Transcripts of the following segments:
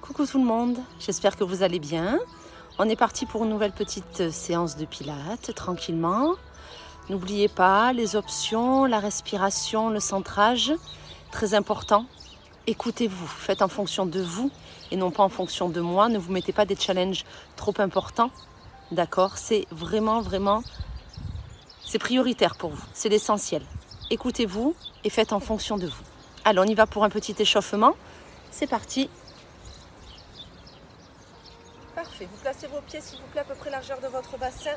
Coucou tout le monde, j'espère que vous allez bien. On est parti pour une nouvelle petite séance de pilates, tranquillement. N'oubliez pas les options, la respiration, le centrage, très important. Écoutez-vous, faites en fonction de vous et non pas en fonction de moi. Ne vous mettez pas des challenges trop importants, d'accord? C'est vraiment, c'est prioritaire pour vous, c'est l'essentiel. Écoutez-vous et faites en fonction de vous. Allez, on y va pour un petit échauffement. C'est parti. Parfait, vous placez vos pieds s'il vous plaît à peu près largeur de votre bassin,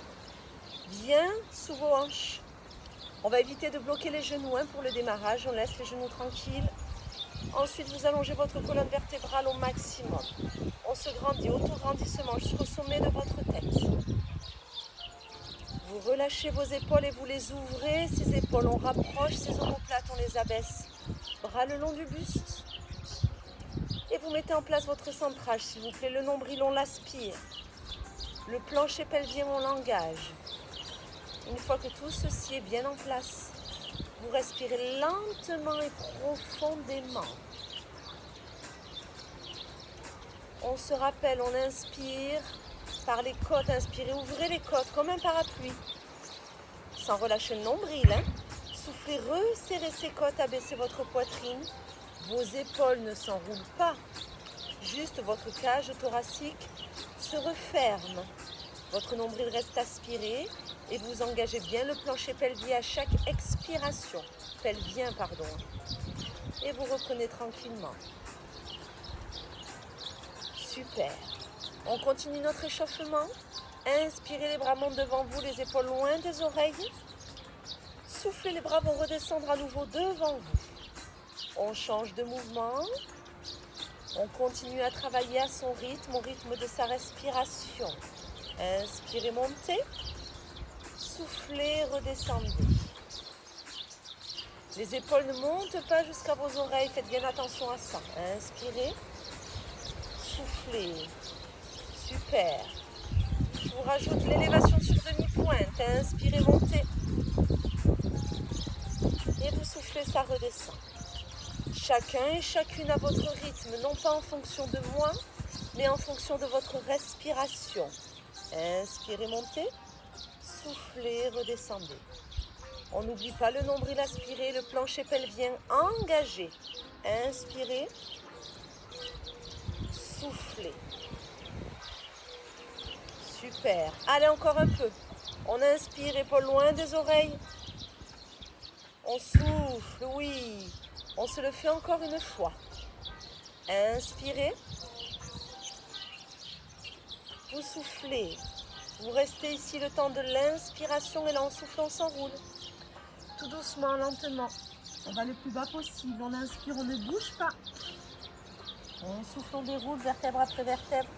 bien sous vos hanches. On va éviter de bloquer les genoux pour le démarrage, on laisse les genoux tranquilles. Ensuite vous allongez votre colonne vertébrale au maximum. On se grandit, auto-grandissement jusqu'au sommet de votre tête. Vous relâchez vos épaules et vous les ouvrez, ces épaules on rapproche, ces omoplates on les abaisse. Bras le long du buste. Et vous mettez en place votre centrage, s'il vous plaît. Le nombril, on l'aspire. Le plancher pelvien, on l'engage. Une fois que tout ceci est bien en place, vous respirez lentement et profondément. On se rappelle, on inspire par les côtes. Inspirez, ouvrez les côtes comme un parapluie. Sans relâcher le nombril. Soufflez, resserrez ces côtes, abaissez votre poitrine. Vos épaules ne s'enroulent pas, juste votre cage thoracique se referme. Votre nombril reste aspiré et vous engagez bien le plancher pelvien à chaque expiration. Pelvien, pardon. Et vous reprenez tranquillement. Super. On continue notre échauffement. Inspirez, les bras montent devant vous, les épaules loin des oreilles. Soufflez, les bras vont redescendre à nouveau devant vous. On change de mouvement, on continue à travailler à son rythme, au rythme de sa respiration. Inspirez, montez, soufflez, redescendez. Les épaules ne montent pas jusqu'à vos oreilles, faites bien attention à ça. Inspirez, soufflez, super. Je vous rajoute l'élévation sur demi-pointe, inspirez, montez. Et vous soufflez, ça redescend. Chacun et chacune à votre rythme, non pas en fonction de moi, mais en fonction de votre respiration. Inspirez, montez, soufflez, redescendez. On n'oublie pas le nombril aspiré, le plancher pelvien engagé. Inspirez, soufflez. Super. Allez, encore un peu. On inspire, épaules loin des oreilles. On souffle, oui. On se le fait encore une fois. Inspirez. Vous soufflez. Vous restez ici le temps de l'inspiration et là on souffle, on s'enroule. Tout doucement, lentement. On va le plus bas possible. On inspire, on ne bouge pas. On souffle, on déroule vertèbre après vertèbre.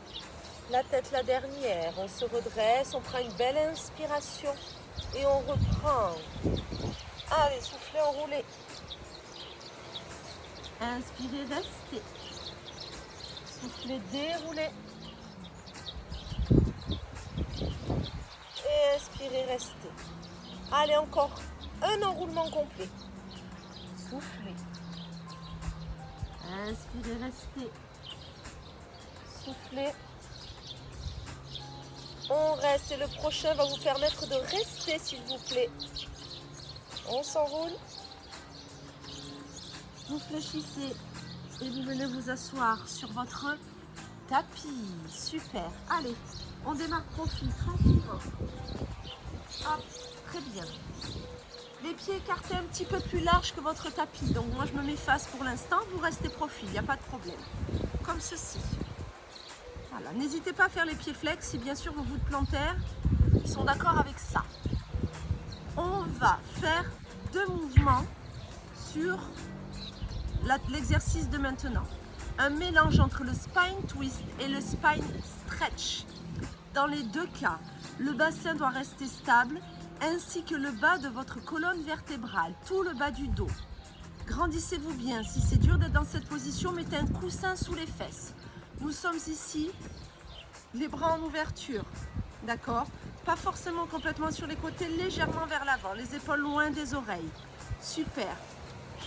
La tête la dernière. On se redresse, on prend une belle inspiration et on reprend. Allez, soufflez, enroulez. Inspirez, restez. Soufflez, déroulez. Et inspirez, restez. Allez, encore un enroulement complet. Soufflez. Inspirez, restez. Soufflez. On reste et le prochain va vous permettre de rester, s'il vous plaît. On s'enroule. Vous fléchissez et vous venez vous asseoir sur votre tapis. Super. Allez, on démarre profil tranquillement. Hop, très bien. Les pieds écartés un petit peu plus larges que votre tapis. Donc moi je me mets face pour l'instant. Vous restez profil, il n'y a pas de problème. Comme ceci. Voilà. N'hésitez pas à faire les pieds flex si bien sûr vos voûtes plantaires sont d'accord avec ça. On va faire 2 mouvements sur l'exercice de maintenant. Un mélange entre le spine twist et le spine stretch. Dans les deux cas, le bassin doit rester stable ainsi que le bas de votre colonne vertébrale, tout le bas du dos. Grandissez-vous bien. Si c'est dur d'être dans cette position, mettez un coussin sous les fesses. Nous sommes ici, les bras en ouverture, d'accord? Pas forcément complètement sur les côtés, légèrement vers l'avant, les épaules loin des oreilles. Super.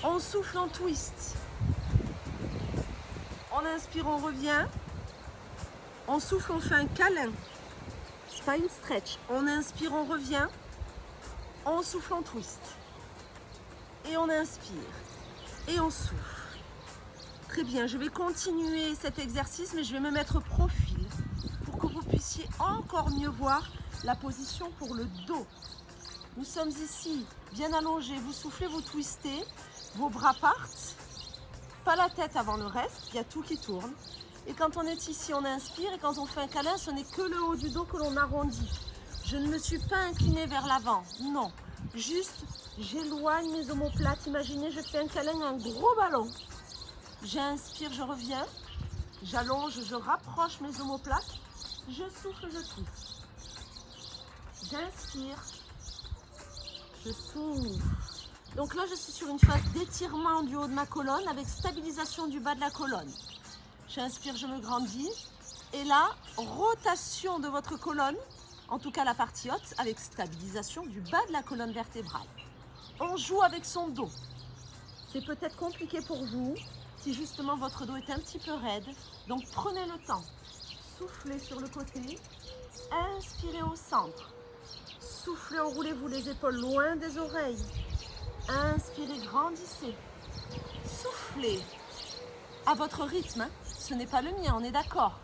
On souffle en twist. On inspire, on revient. On souffle, on fait un câlin. C'est pas une stretch. On inspire, on revient. On souffle, on twist. Et on inspire. Et on souffle. Très bien, je vais continuer cet exercice, mais je vais me mettre profil pour que vous puissiez encore mieux voir la position pour le dos. Nous sommes ici, bien allongés. Vous soufflez, vous twistez. Vos bras partent. Pas la tête avant le reste. Il y a tout qui tourne. Et quand on est ici, on inspire. Et quand on fait un câlin, ce n'est que le haut du dos que l'on arrondit. Je ne me suis pas inclinée vers l'avant. Non. Juste, j'éloigne mes omoplates. Imaginez, je fais un câlin, un gros ballon. J'inspire, je reviens. J'allonge, je rapproche mes omoplates. Je souffle, je twiste. J'inspire. Je souffle. Donc là, je suis sur une phase d'étirement du haut de ma colonne avec stabilisation du bas de la colonne. J'inspire, je me grandis. Et là, rotation de votre colonne, en tout cas la partie haute, avec stabilisation du bas de la colonne vertébrale. On joue avec son dos. C'est peut-être compliqué pour vous si justement votre dos est un petit peu raide. Donc prenez le temps. Soufflez sur le côté. Inspirez au centre. Soufflez, enroulez-vous les épaules loin des oreilles. Inspirez, grandissez. Soufflez à votre rythme. Hein. Ce n'est pas le mien, on est d'accord.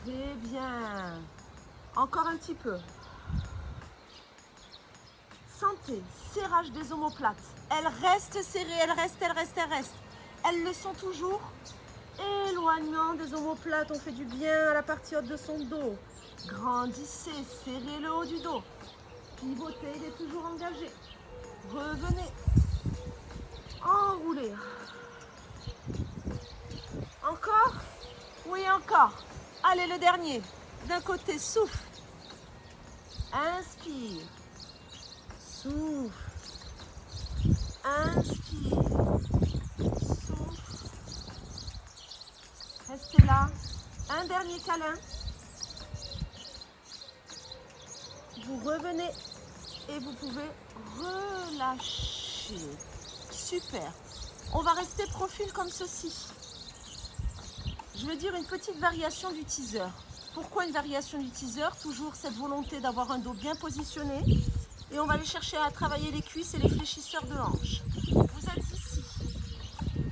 Très bien. Encore un petit peu. Sentez, serrage des omoplates. Elles restent serrées, elles restent. Elles le sont toujours. Éloignement des omoplates, on fait du bien à la partie haute de son dos. Grandissez, serrez le haut du dos. Pivotez, il est toujours engagé. Revenez. Enroulez. Encore? Oui, encore. Allez, le dernier. D'un côté, souffle. Inspire. Souffle. Inspire. Souffle. Restez là. Un dernier câlin. Vous revenez et vous pouvez relâcher. Super. On va rester profil comme ceci. Je vais dire une petite variation du teaser. Pourquoi une variation du teaser? Toujours cette volonté d'avoir un dos bien positionné. Et on va aller chercher à travailler les cuisses et les fléchisseurs de hanches. Vous êtes ici.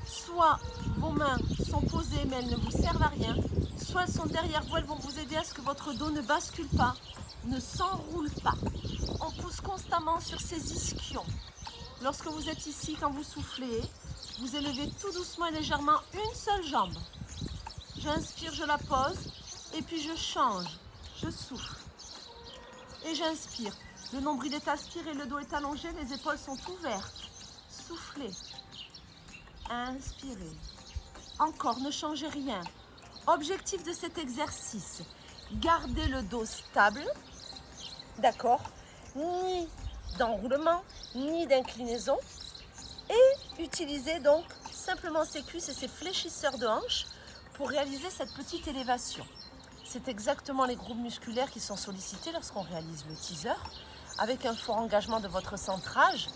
Soit vos mains sont posées mais elles ne vous servent à rien. Soit elles sont derrière vous, elles vont vous aider à ce que votre dos ne bascule pas, ne s'enroule pas. On pousse constamment sur ces ischions. Lorsque vous êtes ici, quand vous soufflez, vous élevez tout doucement et légèrement une seule jambe. J'inspire, je la pose, et puis je change, je souffle. Et j'inspire. Le nombril est aspiré, le dos est allongé, les épaules sont ouvertes. Soufflez. Inspirez. Encore, ne changez rien. Objectif de cet exercice, gardez le dos stable, d'accord, ni d'enroulement, ni d'inclinaison, et utilisez donc simplement ces cuisses et ces fléchisseurs de hanches pour réaliser cette petite élévation. C'est exactement les groupes musculaires qui sont sollicités lorsqu'on réalise le teaser, avec un fort engagement de votre centrage,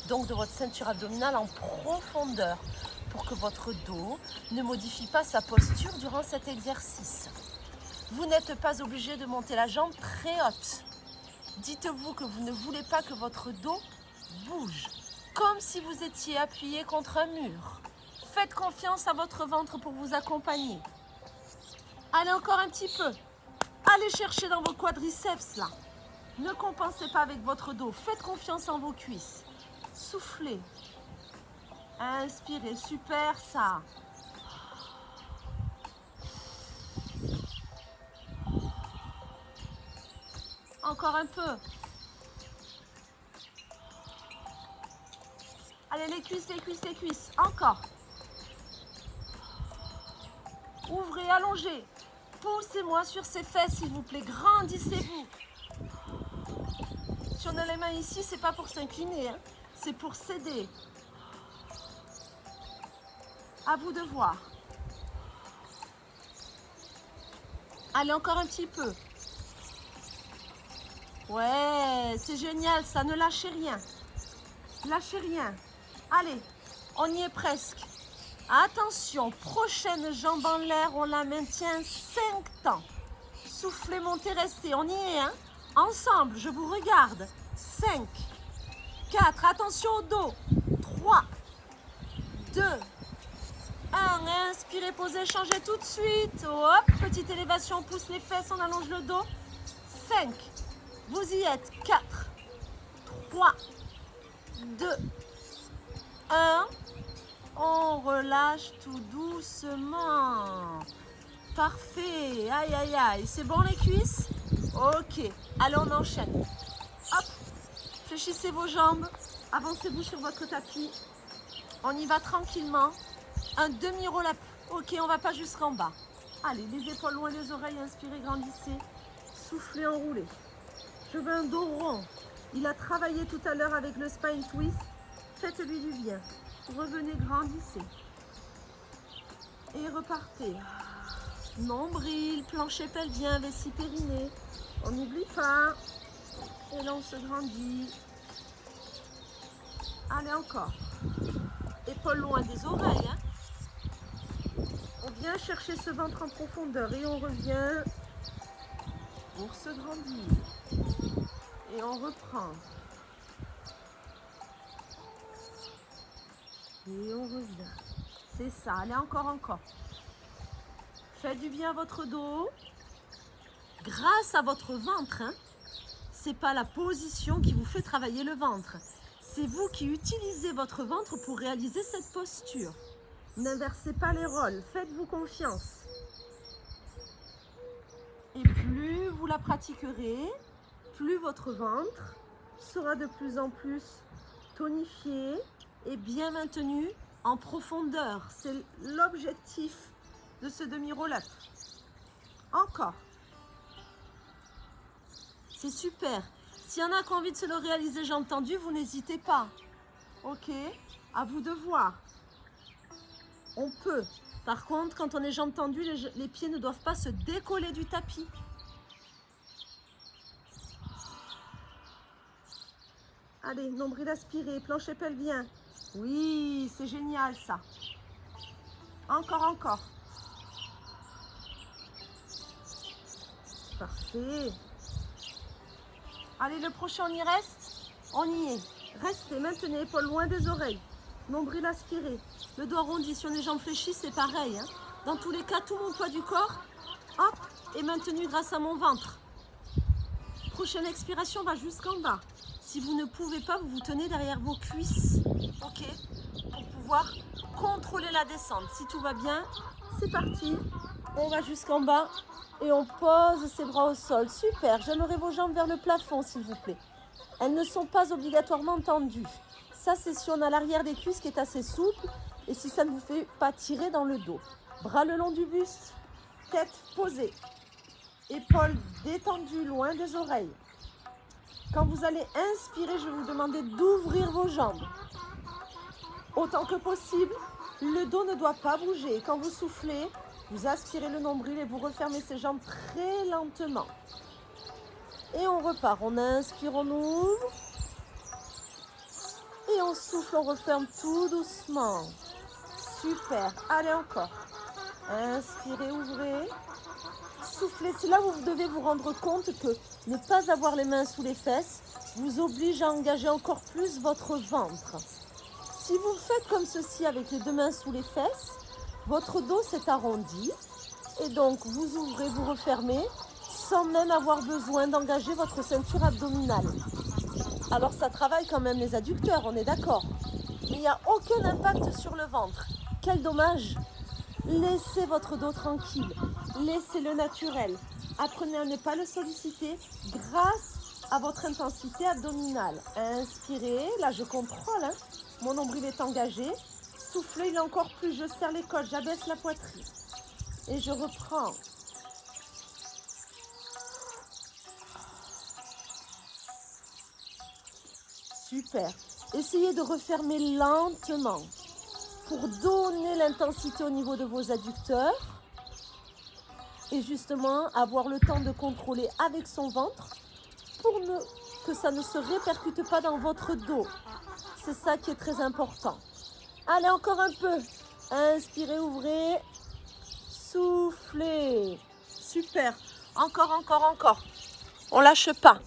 donc de votre ceinture abdominale en profondeur, pour que votre dos ne modifie pas sa posture durant cet exercice. Vous n'êtes pas obligé de monter la jambe très haute. Dites-vous que vous ne voulez pas que votre dos bouge, comme si vous étiez appuyé contre un mur. Faites confiance à votre ventre pour vous accompagner. Allez encore un petit peu. Allez chercher dans vos quadriceps là. Ne compensez pas avec votre dos. Faites confiance en vos cuisses. Soufflez. Inspirez. Super ça. Encore un peu. Allez, les cuisses, les cuisses, les cuisses. Encore. Ouvrez, allongez. Poussez-moi sur ces fesses, s'il vous plaît. Grandissez-vous. Si on a les mains ici, c'est pas pour s'incliner, hein. C'est pour s'aider. À vous de voir. Allez, encore un petit peu. Ouais, c'est génial, ça, ne lâchez rien. Lâchez rien. Allez, on y est presque. Attention, prochaine jambe en l'air, on la maintient 5 temps. Soufflez, montez, restez. On y est, hein? Ensemble, je vous regarde. 5, 4, attention au dos. 3, 2, 1. Inspirez, posez, changez tout de suite. Hop, petite élévation, on pousse les fesses, on allonge le dos. 5, vous y êtes. 4, 3, 2, 1. On relâche tout doucement. Parfait. Aïe, aïe, aïe. C'est bon les cuisses? Ok. Allez, on enchaîne. Hop. Fléchissez vos jambes. Avancez-vous sur votre tapis. On y va tranquillement. Un demi-roll-up. Ok, on ne va pas jusqu'en bas. Allez, les épaules loin des oreilles. Inspirez, grandissez. Soufflez, enroulez. Je veux un dos rond. Il a travaillé tout à l'heure avec le spine twist. Faites-lui du bien. Revenez, grandissez. Et repartez. Nombril, plancher pelvien, vessie périnée. On n'oublie pas. Et là, on se grandit. Allez, encore. Épaules loin des oreilles. Hein. On vient chercher ce ventre en profondeur et on revient pour se grandir. Et on reprend. Et on revient. C'est ça. Allez, encore. Faites du bien à votre dos. Grâce à votre ventre. Hein. Ce n'est pas la position qui vous fait travailler le ventre. C'est vous qui utilisez votre ventre pour réaliser cette posture. N'inversez pas les rôles. Faites-vous confiance. Et plus vous la pratiquerez, plus votre ventre sera de plus en plus tonifié et bien maintenu en profondeur. C'est l'objectif de ce demi-roll-up. Encore. C'est super. S'il y en a qui ont envie de se le réaliser jambes tendues, vous n'hésitez pas. Ok, à vous de voir. On peut. Par contre, quand on est jambes tendues, les pieds ne doivent pas se décoller du tapis. Allez, nombril aspiré, plancher pelvien. Oui, c'est génial ça. Encore. Parfait. Allez, le prochain, on y reste? On y est. Restez, maintenez, épaules loin des oreilles. Nombril aspiré. Le dos arrondi sur les jambes fléchies, c'est pareil. Hein. Dans tous les cas, tout mon poids du corps, hop, est maintenu grâce à mon ventre. Prochaine expiration va jusqu'en bas. Si vous ne pouvez pas, vous vous tenez derrière vos cuisses. Ok? Pour pouvoir contrôler la descente. Si tout va bien, c'est parti. On va jusqu'en bas et on pose ses bras au sol. Super. J'aimerais vos jambes vers le plafond, s'il vous plaît. Elles ne sont pas obligatoirement tendues. Ça, c'est si on a l'arrière des cuisses qui est assez souple et si ça ne vous fait pas tirer dans le dos. Bras le long du buste, tête posée, épaules détendues loin des oreilles. Quand vous allez inspirer, je vais vous demander d'ouvrir vos jambes. Autant que possible, le dos ne doit pas bouger. Quand vous soufflez, vous aspirez le nombril et vous refermez ses jambes très lentement. Et on repart. On inspire, on ouvre. Et on souffle, on referme tout doucement. Super. Allez, encore. Inspirez, ouvrez. Soufflez. C'est là où vous devez vous rendre compte que ne pas avoir les mains sous les fesses vous oblige à engager encore plus votre ventre. Si vous faites comme ceci avec les deux mains sous les fesses, votre dos s'est arrondi et donc vous ouvrez, vous refermez sans même avoir besoin d'engager votre ceinture abdominale. Alors ça travaille quand même les adducteurs, on est d'accord. Mais il n'y a aucun impact sur le ventre. Quel dommage! Laissez votre dos tranquille, laissez-le naturel. Apprenez à ne pas le solliciter grâce à votre intensité abdominale. Inspirez, là je contrôle, hein. Mon nombril est engagé. Soufflez, il est encore plus, je serre les côtes, j'abaisse la poitrine. Et je reprends. Super. Essayez de refermer lentement pour donner l'intensité au niveau de vos adducteurs et justement avoir le temps de contrôler avec son ventre pour que ça ne se répercute pas dans votre dos. c'est ça qui est très important. Allez, encore un peu. Inspirez, ouvrez. Soufflez. Super. Encore, encore, encore. On lâche pas.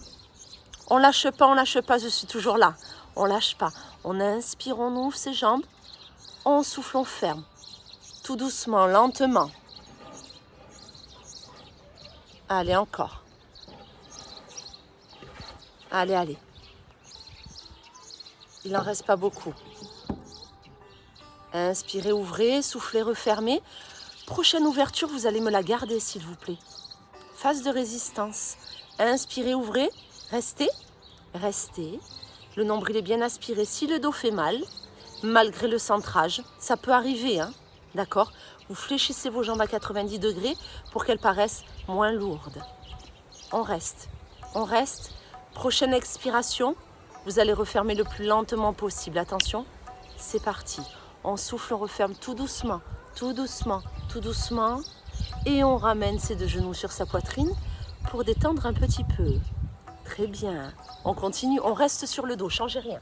On lâche pas, on lâche pas. Je suis toujours là. On lâche pas. On inspire, on ouvre ses jambes. On souffle, on ferme. Tout doucement, lentement. Allez, encore. Allez, allez. Il n'en reste pas beaucoup. Inspirez, ouvrez, soufflez, refermez. Prochaine ouverture, vous allez me la garder, s'il vous plaît. Phase de résistance. Inspirez, ouvrez, restez, restez. Le nombril est bien aspiré. Si le dos fait mal, malgré le centrage, ça peut arriver, hein, d'accord? Vous fléchissez vos jambes à 90 degrés pour qu'elles paraissent moins lourdes. On reste, on reste. Prochaine expiration, vous allez refermer le plus lentement possible. Attention, c'est parti. On souffle, on referme tout doucement, tout doucement, tout doucement. Et on ramène ses deux genoux sur sa poitrine pour détendre un petit peu. Très bien. On continue, on reste sur le dos, changez rien.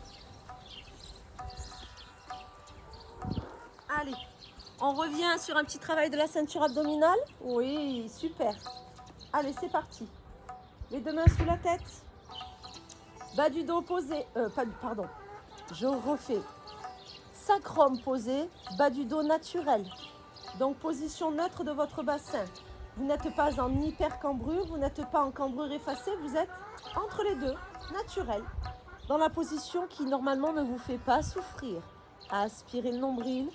Allez, on revient sur un petit travail de la ceinture abdominale. Oui, super. Allez, c'est parti. Les deux mains sous la tête. Bas du dos posé. Pardon. Je refais. Sacrum posé, bas du dos naturel. Donc, position neutre de votre bassin. Vous n'êtes pas en hyper-cambrure, vous n'êtes pas en cambrure effacée, vous êtes entre les deux, naturel. Dans la position qui, normalement, ne vous fait pas souffrir. Aspirez le nombril,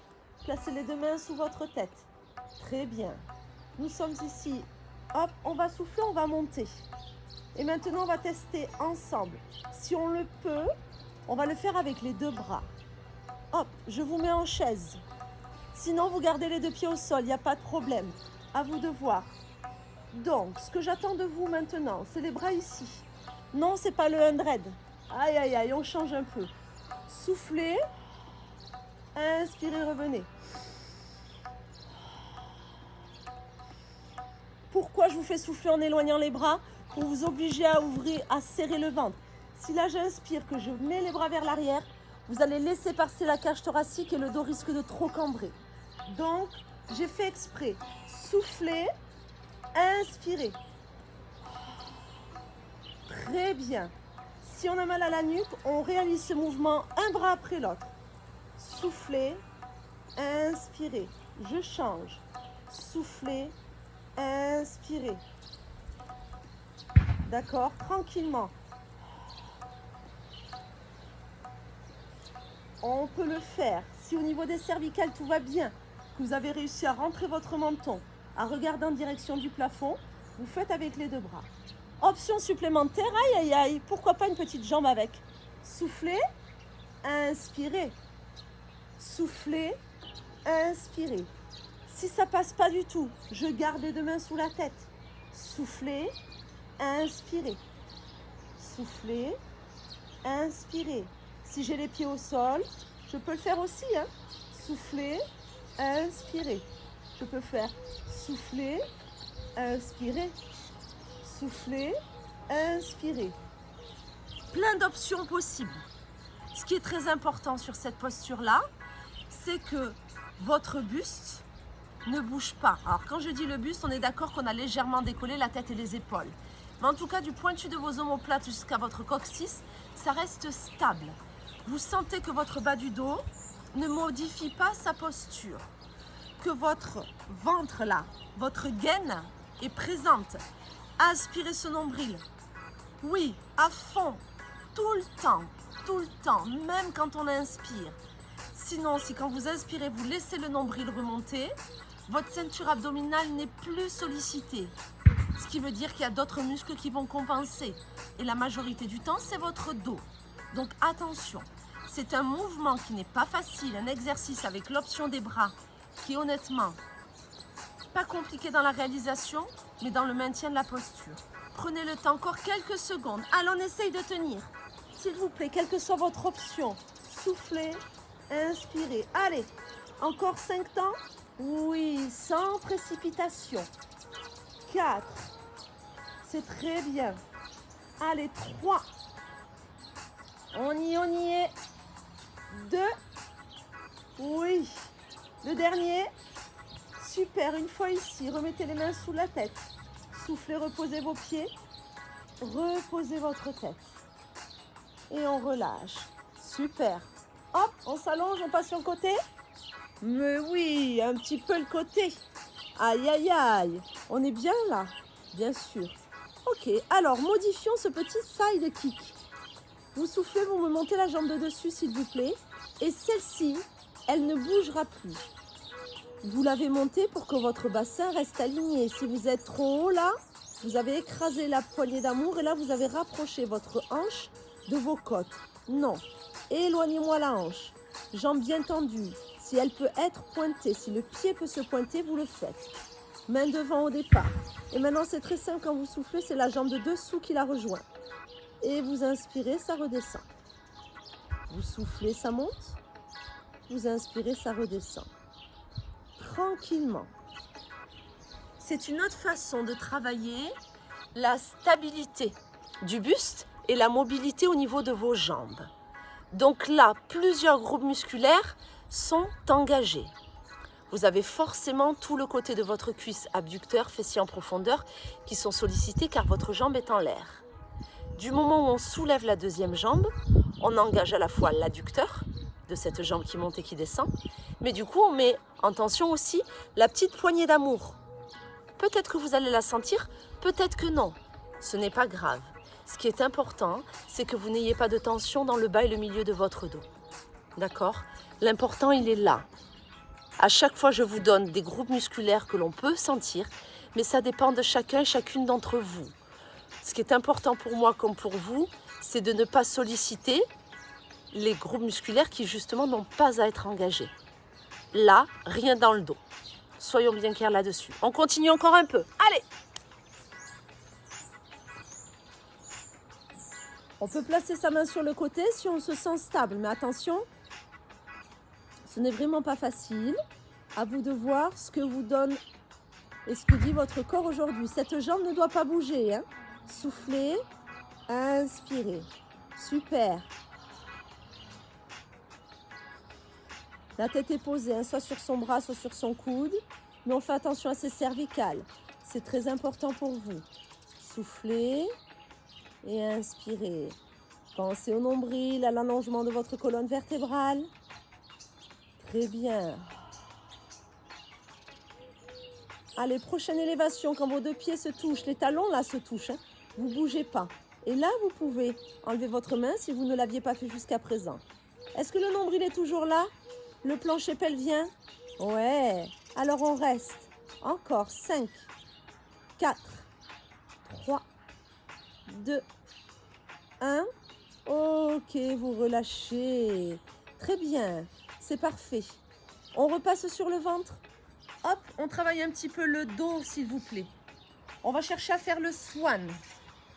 placez les deux mains sous votre tête. Très bien. Nous sommes ici. Hop, on va souffler, on va monter. Et maintenant, on va tester ensemble. Si on le peut, on va le faire avec les deux bras. Hop, je vous mets en chaise. Sinon, vous gardez les deux pieds au sol, il n'y a pas de problème. À vous de voir. Donc, ce que j'attends de vous maintenant, c'est les bras ici. Non, c'est pas le 100. Aïe, aïe, aïe, on change un peu. Soufflez. Inspirez, revenez. Pourquoi je vous fais souffler en éloignant les bras? Pour vous obliger à ouvrir, à serrer le ventre. Si là j'inspire, que je mets les bras vers l'arrière, vous allez laisser passer la cage thoracique et le dos risque de trop cambrer. Donc, j'ai fait exprès. Soufflez, inspirez. Très bien. Si on a mal à la nuque, on réalise ce mouvement un bras après l'autre. Soufflez, inspirez. Je change. Soufflez, inspirez. D'accord? Tranquillement. On peut le faire. Si au niveau des cervicales tout va bien, que vous avez réussi à rentrer votre menton, à regarder en direction du plafond, vous faites avec les deux bras. Option supplémentaire, aïe aïe aïe, pourquoi pas une petite jambe avec? Soufflez, inspirez. Soufflez, inspirez. Si ça passe pas du tout, je garde les deux mains sous la tête. Soufflez, inspirez. Soufflez, inspirez. Si j'ai les pieds au sol, je peux le faire aussi. Hein. Soufflez, inspirez. Je peux faire souffler, inspirer. Souffler, inspirer. Plein d'options possibles. Ce qui est très important sur cette posture-là, c'est que votre buste ne bouge pas. Alors quand je dis le buste, on est d'accord qu'on a légèrement décollé la tête et les épaules. Mais en tout cas, du pointu de vos omoplates jusqu'à votre coccyx, ça reste stable. Vous sentez que votre bas du dos ne modifie pas sa posture. Que votre ventre là, votre gaine est présente. Aspirez ce nombril. Oui, à fond, tout le temps, même quand on inspire. Sinon, si quand vous inspirez, vous laissez le nombril remonter, votre ceinture abdominale n'est plus sollicitée. Ce qui veut dire qu'il y a d'autres muscles qui vont compenser. Et la majorité du temps, c'est votre dos. Donc attention, c'est un mouvement qui n'est pas facile, un exercice avec l'option des bras, qui est honnêtement pas compliqué dans la réalisation, mais dans le maintien de la posture. Prenez le temps, encore quelques secondes. Allez, on essaye de tenir. S'il vous plaît, quelle que soit votre option, soufflez, inspirez. Allez, encore 5 temps. Oui, sans précipitation. 4. C'est très bien. Allez, 3. On y est. 2. Oui. Le dernier. Super. Une fois ici, remettez les mains sous la tête. Soufflez, reposez vos pieds. Reposez votre tête. Et on relâche. Super. Hop, on s'allonge, on passe sur le côté. Mais oui, un petit peu le côté. Aïe, aïe, aïe. On est bien là, bien sûr. Ok, alors modifions ce petit side kick. Vous soufflez, vous me montez la jambe de dessus, s'il vous plaît. Et celle-ci, elle ne bougera plus. Vous l'avez montée pour que votre bassin reste aligné. Si vous êtes trop haut là, vous avez écrasé la poignée d'amour et là, vous avez rapproché votre hanche de vos côtes. Non. Éloignez-moi la hanche. Jambe bien tendue. Si elle peut être pointée, si le pied peut se pointer, vous le faites. Main devant au départ. Et maintenant, c'est très simple, quand vous soufflez, c'est la jambe de dessous qui la rejoint. Et vous inspirez, ça redescend. Vous soufflez, ça monte. Vous inspirez, ça redescend. Tranquillement. C'est une autre façon de travailler la stabilité du buste et la mobilité au niveau de vos jambes. Donc là, plusieurs groupes musculaires sont engagés. Vous avez forcément tout le côté de votre cuisse abducteur, fessier en profondeur, qui sont sollicités car votre jambe est en l'air. Du moment où on soulève la deuxième jambe, on engage à la fois l'adducteur de cette jambe qui monte et qui descend, mais du coup on met en tension aussi la petite poignée d'amour. Peut-être que vous allez la sentir, peut-être que non. Ce n'est pas grave. Ce qui est important, c'est que vous n'ayez pas de tension dans le bas et le milieu de votre dos. D'accord ? L'important, il est là. À chaque fois, je vous donne des groupes musculaires que l'on peut sentir, mais ça dépend de chacun et chacune d'entre vous. Ce qui est important pour moi comme pour vous, c'est de ne pas solliciter les groupes musculaires qui justement n'ont pas à être engagés. Là, rien dans le dos. Soyons bien clairs là-dessus. On continue encore un peu. Allez! On peut placer sa main sur le côté si on se sent stable. Mais attention, ce n'est vraiment pas facile. À vous de voir ce que vous donne et ce que dit votre corps aujourd'hui. Cette jambe ne doit pas bouger. Hein. Soufflez, inspirez. Super. La tête est posée, hein, soit sur son bras, soit sur son coude. Mais on fait attention à ses cervicales. C'est très important pour vous. Soufflez et inspirez. Pensez au nombril, à l'allongement de votre colonne vertébrale. Très bien. Allez, prochaine élévation, quand vos deux pieds se touchent, les talons là se touchent, hein, vous ne bougez pas. Et là, vous pouvez enlever votre main si vous ne l'aviez pas fait jusqu'à présent. Est-ce que le nombril est toujours là? Le plancher pelvien? Ouais. Alors on reste. Encore 5, 4, 3, 2, 1. Ok, vous relâchez. Très bien, c'est parfait. On repasse sur le ventre. Hop, on travaille un petit peu le dos, s'il vous plaît. On va chercher à faire le swan.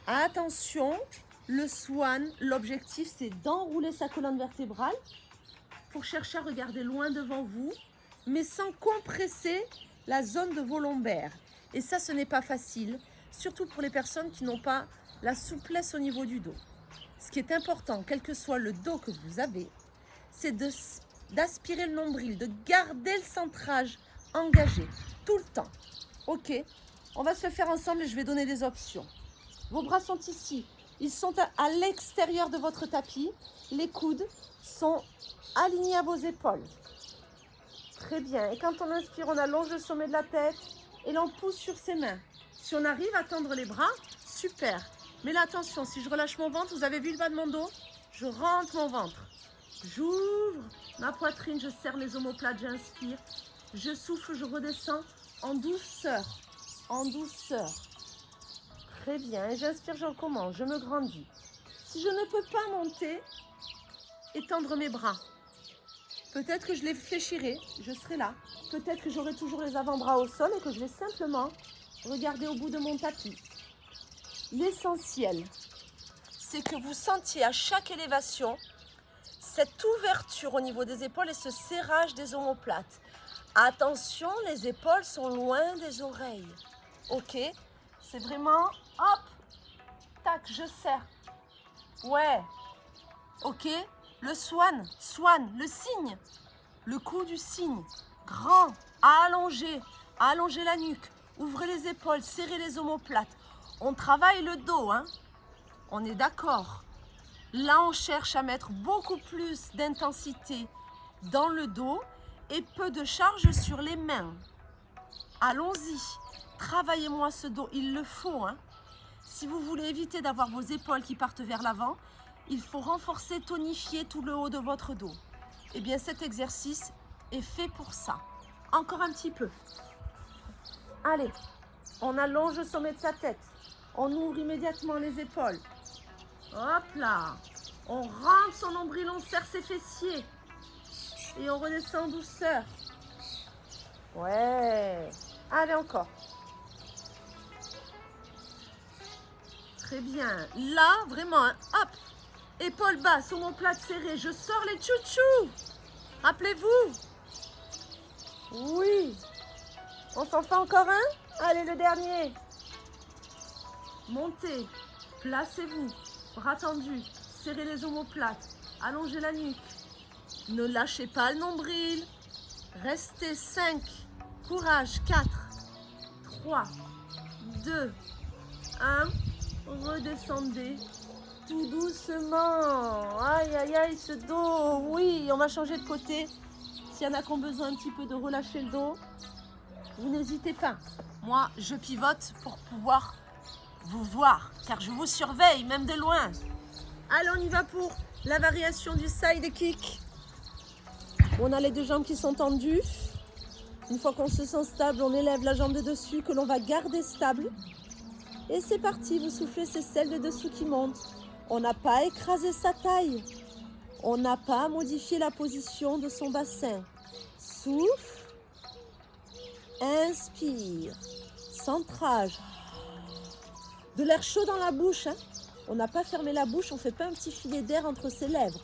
Attention, le swan, l'objectif, c'est d'enrouler sa colonne vertébrale pour chercher à regarder loin devant vous, mais sans compresser la zone de vos lombaires. Et ça, ce n'est pas facile, surtout pour les personnes qui n'ont pas la souplesse au niveau du dos. Ce qui est important, quel que soit le dos que vous avez, c'est d'aspirer le nombril, de garder le centrage engagé tout le temps. Ok, on va se le faire ensemble et je vais donner des options. Vos bras sont ici, ils sont à l'extérieur de votre tapis. Les coudes sont alignés à vos épaules. Très bien, et quand on inspire, on allonge le sommet de la tête et l'on pousse sur ses mains. Si on arrive à tendre les bras, super. Mais là, attention, si je relâche mon ventre, vous avez vu le bas de mon dos? Je rentre mon ventre. J'ouvre ma poitrine, je serre les omoplates, j'inspire. Je souffle, je redescends en douceur. En douceur. Très bien. Et j'inspire, je recommence. Je me grandis. Si je ne peux pas monter, étendre mes bras. Peut-être que je les fléchirai, je serai là. Peut-être que j'aurai toujours les avant-bras au sol et que je vais simplement regarder au bout de mon tapis. L'essentiel, c'est que vous sentiez à chaque élévation cette ouverture au niveau des épaules et ce serrage des omoplates. Attention, les épaules sont loin des oreilles. Ok, c'est vraiment, hop, tac, je serre. Ouais, ok, Le swan, swan, le cygne. Le cou du cygne. Grand, allongé. Allongez la nuque. Ouvrez les épaules, serrez les omoplates. On travaille le dos, hein. On est d'accord. Là, on cherche à mettre beaucoup plus d'intensité dans le dos et peu de charge sur les mains. Allons-y. Travaillez-moi ce dos, il le faut, hein. Si vous voulez éviter d'avoir vos épaules qui partent vers l'avant, il faut renforcer, tonifier tout le haut de votre dos. Eh bien, cet exercice est fait pour ça. Encore un petit peu. Allez, on allonge le sommet de sa tête. On ouvre immédiatement les épaules. Hop là. On rentre son nombril, on serre ses fessiers. Et on redescend en douceur. Ouais. Allez, encore. Très bien. Là, vraiment, hein, hop. Épaules basses, omoplate serrée. Je sors les tchou-tchou. Rappelez-vous. Oui. On s'en fait encore un? Allez, le dernier. Montez. Placez-vous. Bras tendus. Serrez les omoplates. Allongez la nuque. Ne lâchez pas le nombril. Restez 5. Courage. 4, 3, 2, 1. Redescendez tout doucement. Aïe, aïe, aïe, ce dos. Oui, on va changer de côté. S'il y en a qui ont besoin un petit peu de relâcher le dos, vous n'hésitez pas. Moi, je pivote pour pouvoir vous voir, car je vous surveille, même de loin. Allez, on y va pour la variation du side kick. On a les deux jambes qui sont tendues. Une fois qu'on se sent stable, on élève la jambe de dessus que l'on va garder stable. Et c'est parti, vous soufflez, c'est celle de dessous qui monte. On n'a pas écrasé sa taille. On n'a pas modifié la position de son bassin. Souffle. Inspire. Centrage. De l'air chaud dans la bouche. Hein. On n'a pas fermé la bouche, on ne fait pas un petit filet d'air entre ses lèvres.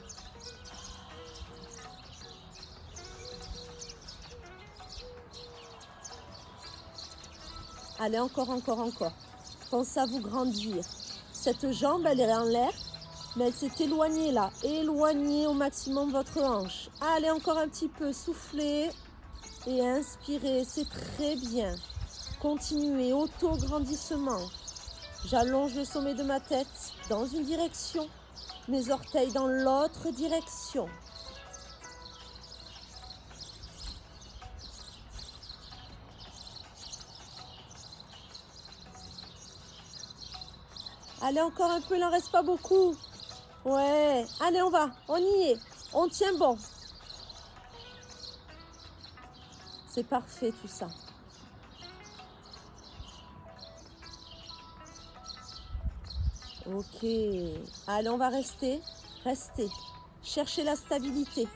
Allez, encore, encore, encore. Pensez à vous grandir. Cette jambe, elle est en l'air, mais elle s'est éloignée là. Éloignez au maximum votre hanche. Allez, encore un petit peu. Soufflez et inspirez. C'est très bien. Continuez. Auto-grandissement. J'allonge le sommet de ma tête dans une direction. Mes orteils dans l'autre direction. Allez, encore un peu, il n'en reste pas beaucoup. Ouais, allez, on y est. On tient bon. C'est parfait tout ça. Ok. Allez, on va rester. Restez. Cherchez la stabilité.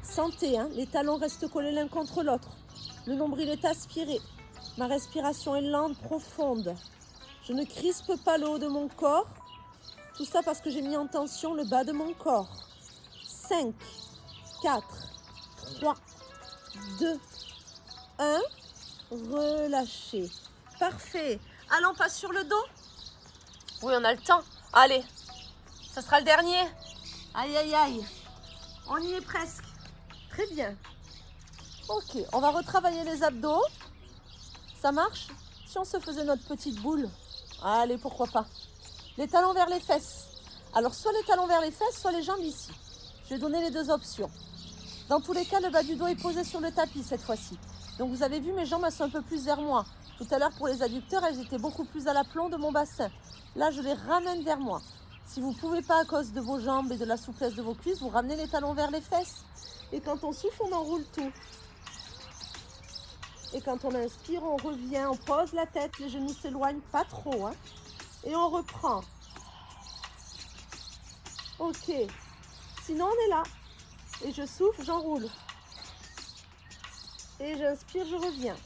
Sentez, hein, les talons restent collés l'un contre l'autre. Le nombril est aspiré. Ma respiration est lente, profonde. Je ne crispe pas le haut de mon corps. Tout ça parce que j'ai mis en tension le bas de mon corps. 5, 4, 3, 2, 1. Relâchez. Parfait. Allez, on passe sur le dos. Oui, on a le temps. Allez, ça sera le dernier. Aïe, aïe, aïe. On y est presque. Très bien. Ok, on va retravailler les abdos. Ça marche? Si on se faisait notre petite boule. Allez, pourquoi pas. Les talons vers les fesses. Alors, soit les talons vers les fesses, soit les jambes ici. Je vais donner les deux options. Dans tous les cas, le bas du dos est posé sur le tapis cette fois-ci. Donc, vous avez vu, mes jambes, elles sont un peu plus vers moi. Tout à l'heure, pour les adducteurs, elles étaient beaucoup plus à l'aplomb de mon bassin. Là, je les ramène vers moi. Si vous ne pouvez pas, à cause de vos jambes et de la souplesse de vos cuisses, vous ramenez les talons vers les fesses. Et quand on souffle, on enroule tout. Et quand on inspire, on revient, on pose la tête, les genoux s'éloignent pas trop. Hein. Et on reprend. Ok. Sinon, on est là. Et je souffle, j'enroule. Et j'inspire, je reviens.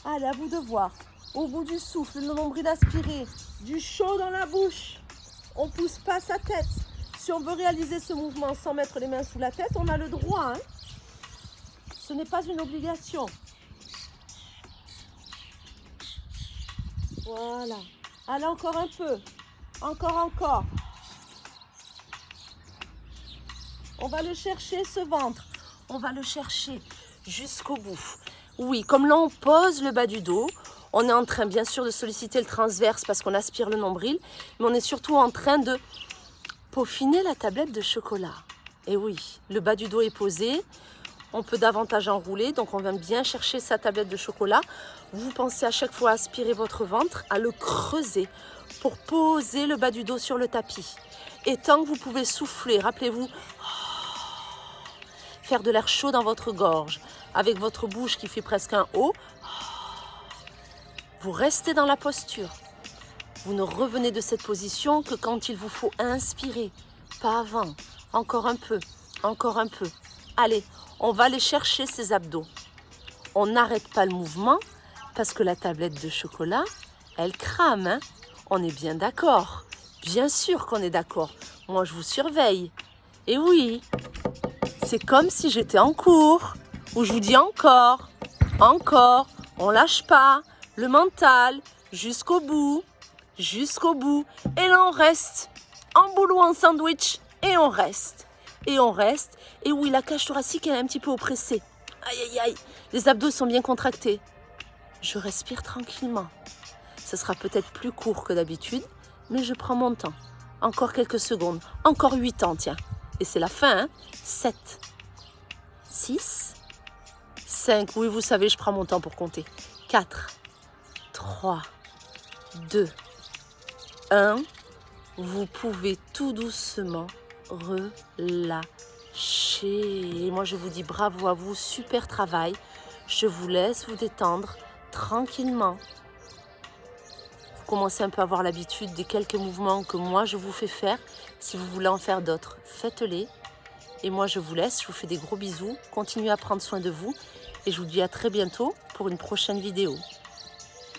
Allez, à vous de voir. Au bout du souffle, le nombril aspiré, du chaud dans la bouche. On ne pousse pas sa tête. Si on veut réaliser ce mouvement sans mettre les mains sous la tête, on a le droit. Hein. Ce n'est pas une obligation. Voilà. Allez, encore un peu. Encore. On va le chercher, ce ventre. On va le chercher jusqu'au bout. Oui, comme là, on pose le bas du dos. On est en train, bien sûr, de solliciter le transverse parce qu'on aspire le nombril. Mais on est surtout en train de peaufiner la tablette de chocolat. Et oui, le bas du dos est posé. On peut davantage enrouler, donc on vient bien chercher sa tablette de chocolat. Vous pensez à chaque fois à aspirer votre ventre, à le creuser pour poser le bas du dos sur le tapis. Et tant que vous pouvez souffler, rappelez-vous, faire de l'air chaud dans votre gorge, avec votre bouche qui fait presque un O. Vous restez dans la posture. Vous ne revenez de cette position que quand il vous faut inspirer, pas avant. Encore un peu. Allez, on va aller chercher ces abdos. On n'arrête pas le mouvement parce que la tablette de chocolat, elle crame. Hein? On est bien d'accord. Bien sûr qu'on est d'accord. Moi, je vous surveille. Et oui, c'est comme si j'étais en cours où je vous dis encore. On lâche pas le mental jusqu'au bout. Et là, on reste en boulot, en sandwich. Et on reste. Et oui, la cage thoracique, elle est un petit peu oppressée. Aïe. Les abdos sont bien contractés. Je respire tranquillement. Ce sera peut-être plus court que d'habitude, mais je prends mon temps. Encore quelques secondes. Encore 8 ans, tiens. Et c'est la fin, hein. 7, 6, 5. Oui, vous savez, je prends mon temps pour compter. 4, 3, 2, 1. Vous pouvez tout doucement relâcher. Et moi, je vous dis bravo à vous, super travail. Je vous laisse vous détendre tranquillement. Vous commencez un peu à avoir l'habitude des quelques mouvements que moi, je vous fais faire. Si vous voulez en faire d'autres, faites-les. Et moi, je vous laisse. Je vous fais des gros bisous. Continuez à prendre soin de vous. Et je vous dis à très bientôt pour une prochaine vidéo.